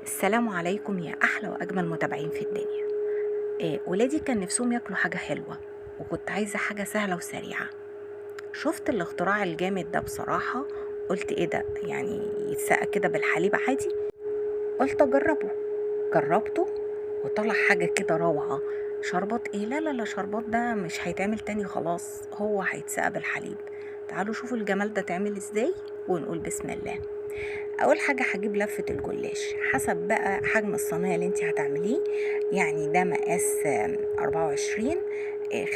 السلام عليكم يا أحلى وأجمل متابعين في الدنيا. ولادي كان نفسهم ياكلوا حاجة حلوة، وكنت عايزة حاجة سهلة وسريعة. شفت الاختراع الجامد ده بصراحة، قلت ايه ده يعني يتسقى كده بالحليب عادي. قلت أجربه. جربته وطلع حاجة كده روعة. شربات ايه؟ لا لا لا، شربات ده مش هيتعمل تاني، خلاص هو هيتسقى بالحليب. تعالوا شوفوا الجمال ده تعمل ازاي ونقول بسم الله. اول حاجه هجيب لفه الجلاش حسب بقى حجم الصينيه اللي انت هتعمليه. يعني ده مقاس 24.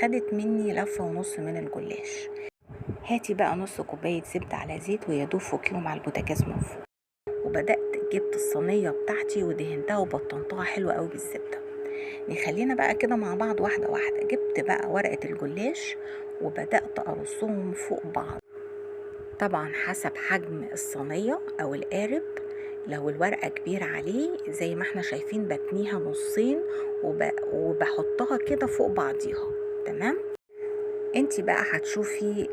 خدت مني لفه ونص من الجلاش. هاتي بقى نص كوبايه زبده على زيت ويدوب فوقيهم على البوتاجاز من فوق. وبدات جبت الصينيه بتاعتي ودهنتها وبطنتها حلوه قوي بالزبده. نخلينا بقى كده مع بعض واحده واحده. جبت بقى ورقه الجلاش وبدات ارصهم فوق بعض، طبعا حسب حجم الصينية أو القارب. لو الورقة كبيرة عليه زي ما احنا شايفين بتنيها نصين وبحطها كده فوق بعضيها. تمام. انتي بقى هتشوفي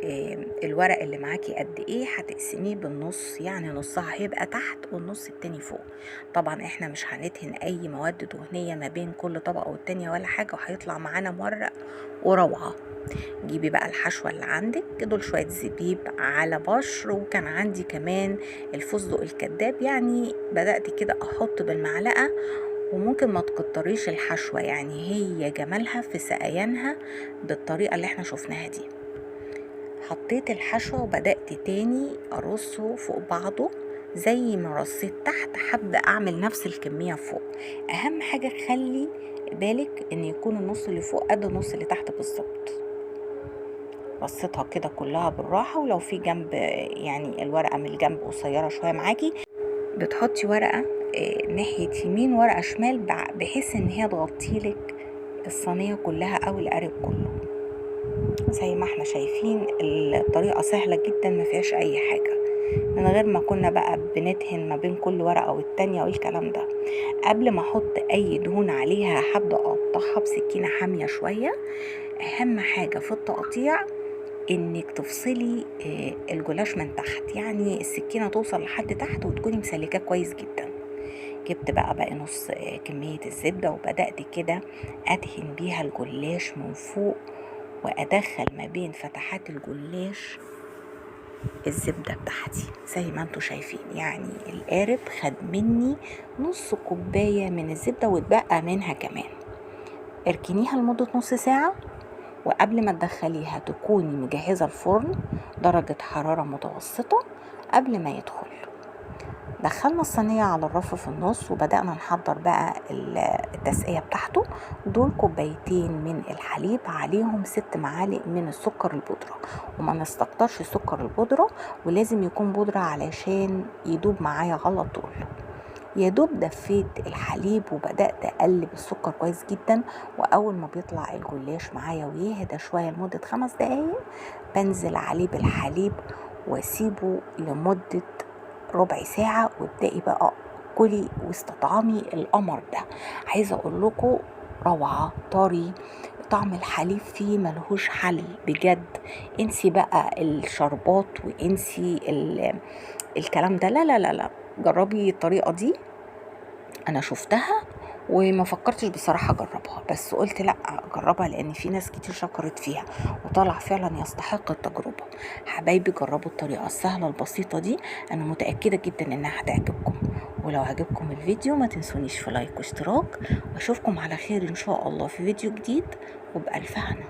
الورق اللي معاكي قد ايه، هتقسميه بالنص، يعني نصها هيبقى تحت والنص التاني فوق. طبعا احنا مش هندهن اي مواد دهنية ما بين كل طبقة والتانية ولا حاجة، وهيطلع معانا مورق وروعة. جيبي بقى الحشوة اللي عندك، دول شوية زبيب على بشر، وكان عندي كمان الفستق الكداب. يعني بدأت كده احط بالمعلقة، وممكن ما تكتريش الحشوة، يعني هي جمالها في سقيانها بالطريقة اللي احنا شفناها دي. حطيت الحشوة وبدأت تاني ارصه فوق بعضه زي ما رصيت تحت. هبدأ اعمل نفس الكمية فوق. اهم حاجة خلي بالك ان يكون النص اللي فوق قد النص اللي تحت بالظبط. رصيتها كده كلها بالراحة. ولو في جنب يعني الورقة من الجنب قصيرة شوية معاكي، بتحطي ورقة ناحية يمين ورقة شمال، بحيث ان هي تغطيلك الصينية كلها او القارب كله. زي ما احنا شايفين الطريقة سهلة جدا، ما فيهاش اي حاجة، من غير ما كنا بقى بندهن ما بين كل ورقة والتانية والكلام ده. قبل ما احط اي دهون عليها هبدأ اقطعها بسكينة حامية شوية. اهم حاجة في التقطيع انك تفصلي الجلاش من تحت، يعني السكينة توصل لحد تحت وتكوني مسلكاه كويس جدا. جبت بقى باقي نص كمية الزبدة وبدأت كده ادهن بيها الجلاش من فوق، وادخل ما بين فتحات الجلاش الزبدة بتاعتي زي ما انتوا شايفين. يعني القارب خد مني نص كوباية من الزبدة واتبقى منها كمان. اركنيها لمدة نص ساعة، وقبل ما تدخليها تكوني مجهزة الفرن درجة حرارة متوسطة قبل ما يدخل. دخلنا الصينية على الرف في النص وبدأنا نحضر بقى التسقية بتاعته. دول كوبايتين من الحليب عليهم 6 معالق من السكر البودرة، وما نستكترش سكر البودرة، ولازم يكون بودرة علشان يدوب معايا على طول. يا دوب دفيت الحليب وبدأت أقلب السكر كويس جدا. وأول ما بيطلع الجلاش معايا ويهدى شوية لمدة 5 دقايق، بنزل عليه بالحليب واسيبه لمدة ربع ساعة، وابدأي بقى كلي واستطعمي القمر ده. عايزة اقول لكم روعة، طري، طعم الحليب فيه ملهوش حل بجد. انسي بقى الشربات وانسي الكلام ده، لا لا لا لا. جربي الطريقة دي، انا شفتها وما فكرتش بصراحة اجربها، بس قلت لا اجربها لان في ناس كتير شكرت فيها وطلع فعلا يستحق التجربة. حبايبي جربوا الطريقة السهلة البسيطة دي، انا متأكدة جدا انها هتعجبكم. ولو عجبكم الفيديو ما تنسونيش في لايك واشتراك، واشوفكم على خير ان شاء الله في فيديو جديد وبألف هنا.